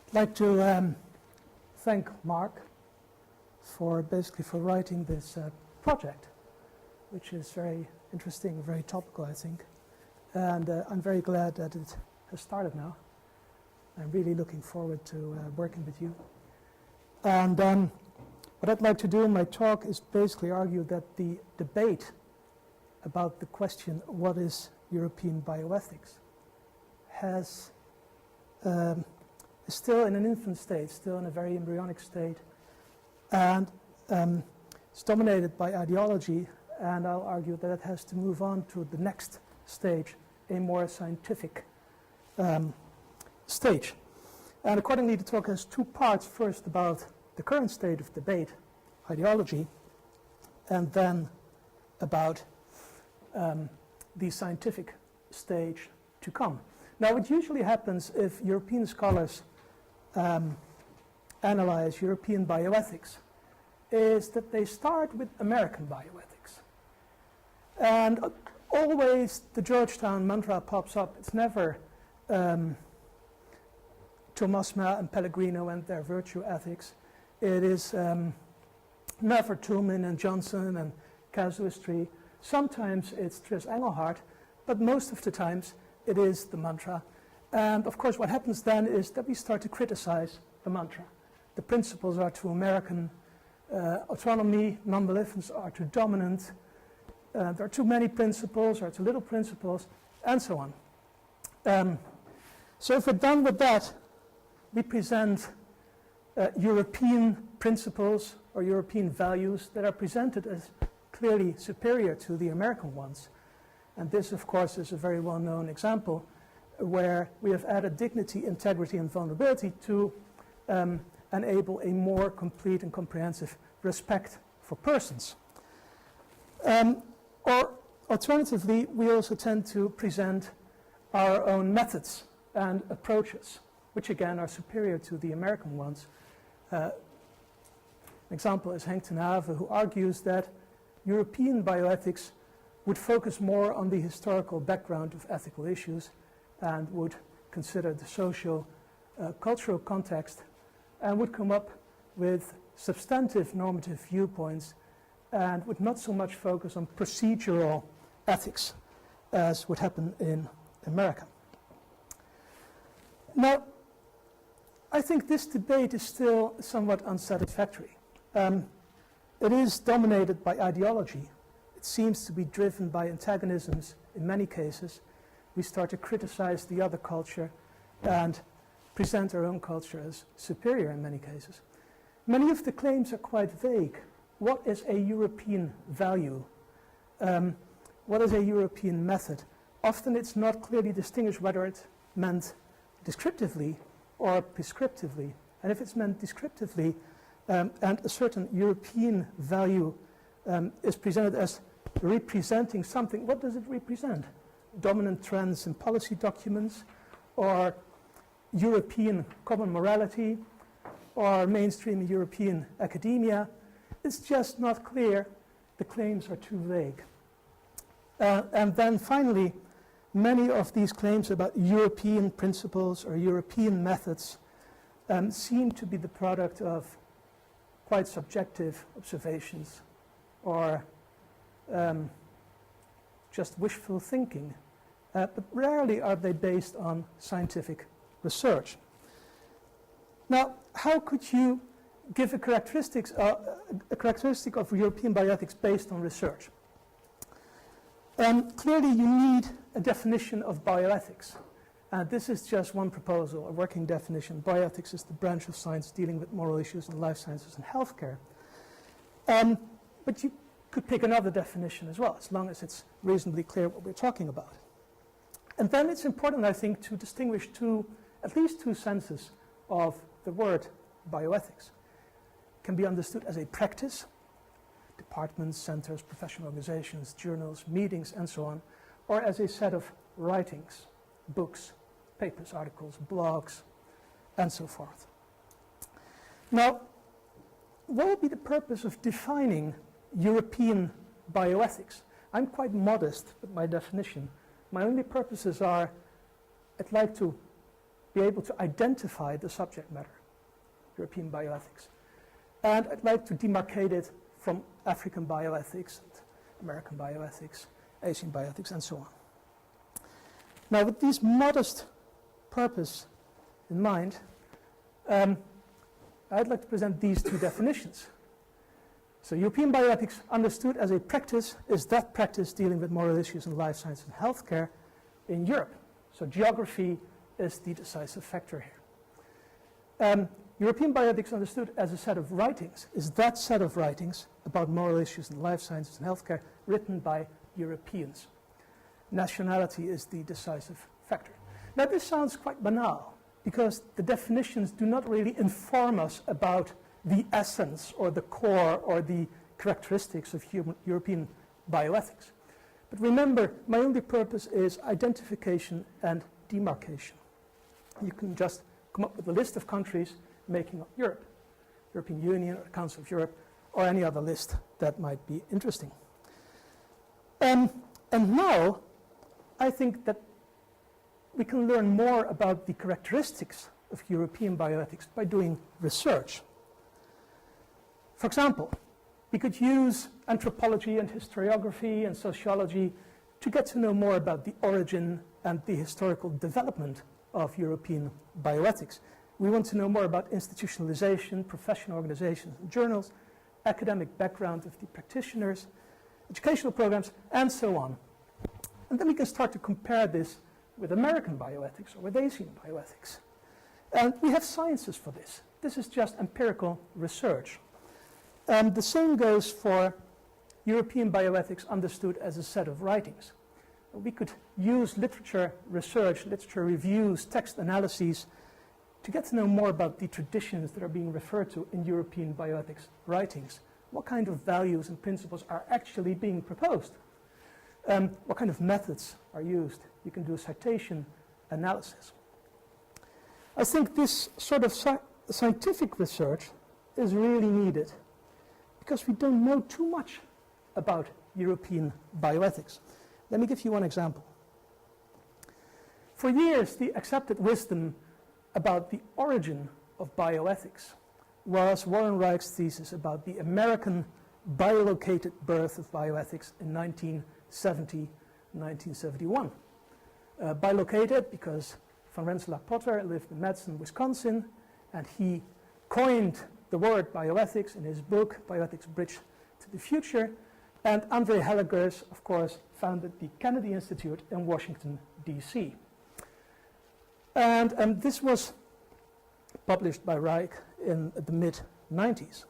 I'd like to thank Mark for writing this project, which is very interesting, very topical, I think. And I'm very glad that it has started now. I'm really looking forward to working with you. And what I'd like to do in my talk is basically argue that the debate about the question, what is European bioethics, is still in an infant state, still in a very embryonic state, and it's dominated by ideology, and I'll argue that it has to move on to the next stage, a more scientific stage. And accordingly, the talk has two parts. First, about the current state of debate, ideology, and then about the scientific stage to come. Now, what usually happens if European scholars analyze European bioethics is that they start with American bioethics. And always the Georgetown mantra pops up. It's never Thomasma and Pellegrino and their virtue ethics. It is never Toulmin and Johnson and casuistry. Sometimes it's Tris Engelhardt, but most of the times it is the mantra. And of course what happens then is that we start to criticize the mantra. The principles are too American, autonomy, non-maleficence are too dominant, there are too many principles or too little principles, and so on. So if we're done with that, we present European principles or European values that are presented as clearly superior to the American ones. And this, of course, is a very well-known example where we have added dignity, integrity, and vulnerability to enable a more complete and comprehensive respect for persons. Or alternatively, we also tend to present our own methods and approaches, which again are superior to the American ones. An example is Henk ten Have, who argues that European bioethics would focus more on the historical background of ethical issues and would consider the social, cultural context and would come up with substantive normative viewpoints and would not so much focus on procedural ethics as would happen in America. Now, I think this debate is still somewhat unsatisfactory. It is dominated by ideology. It seems to be driven by antagonisms in many cases. We start to criticize the other culture and present our own culture as superior in many cases. Many of the claims are quite vague. What is a European value? What is a European method? Often it's not clearly distinguished whether it's meant descriptively or prescriptively. And if it's meant descriptively, and a certain European value is presented as representing something, what does it represent? Dominant trends in policy documents, or European common morality, or mainstream European academia? It's just not clear. The claims are too vague. And then finally, many of these claims about European principles or European methods seem to be the product of quite subjective observations or just wishful thinking, but rarely are they based on scientific research. Now, how could you give a characteristic of European bioethics based on research? Clearly, you need a definition of bioethics. This is just one proposal, a working definition. Bioethics is the branch of science dealing with moral issues in life sciences and healthcare. But you could pick another definition as well, as long as it's reasonably clear what we're talking about. And then it's important, I think, to distinguish at least two senses of the word bioethics. It can be understood as a practice, departments, centers, professional organizations, journals, meetings, and so on, or as a set of writings, books, papers, articles, blogs, and so forth. Now, what would be the purpose of defining European bioethics? I'm quite modest with my definition. My only purposes are, I'd like to be able to identify the subject matter, European bioethics. And I'd like to demarcate it from African bioethics, and American bioethics, Asian bioethics, and so on. Now, with this modest purpose in mind, I'd like to present these two definitions. So European bioethics understood as a practice is that practice dealing with moral issues in life science and healthcare in Europe. So geography is the decisive factor here. European bioethics understood as a set of writings is that set of writings about moral issues in life sciences and healthcare written by Europeans. Nationality is the decisive factor. Now this sounds quite banal because the definitions do not really inform us about the essence or the core or the characteristics of European bioethics. But remember, my only purpose is identification and demarcation. You can just come up with a list of countries making up Europe, European Union or the Council of Europe, or any other list that might be interesting. And now, I think that we can learn more about the characteristics of European bioethics by doing research. For example, we could use anthropology and historiography and sociology to get to know more about the origin and the historical development of European bioethics. We want to know more about institutionalization, professional organizations and journals, academic background of the practitioners, educational programs, and so on. And then we can start to compare this with American bioethics or with Asian bioethics. And we have sciences for this. This is just empirical research. The same goes for European bioethics understood as a set of writings. We could use literature research, literature reviews, text analyses to get to know more about the traditions that are being referred to in European bioethics writings. What kind of values and principles are actually being proposed? What kind of methods are used? You can do citation analysis. I think this sort of scientific research is really needed because we don't know too much about European bioethics. Let me give you one example. For years, the accepted wisdom about the origin of bioethics was Warren Reich's thesis about the American biolocated birth of bioethics in 1970, 1971. Bilocated because Van Rensselaer Potter lived in Madison, Wisconsin, and he coined the word bioethics in his book, Bioethics Bridge to the Future. And Andre Hellegers, of course, founded the Kennedy Institute in Washington, D.C. And this was published by Reich in the mid-90s.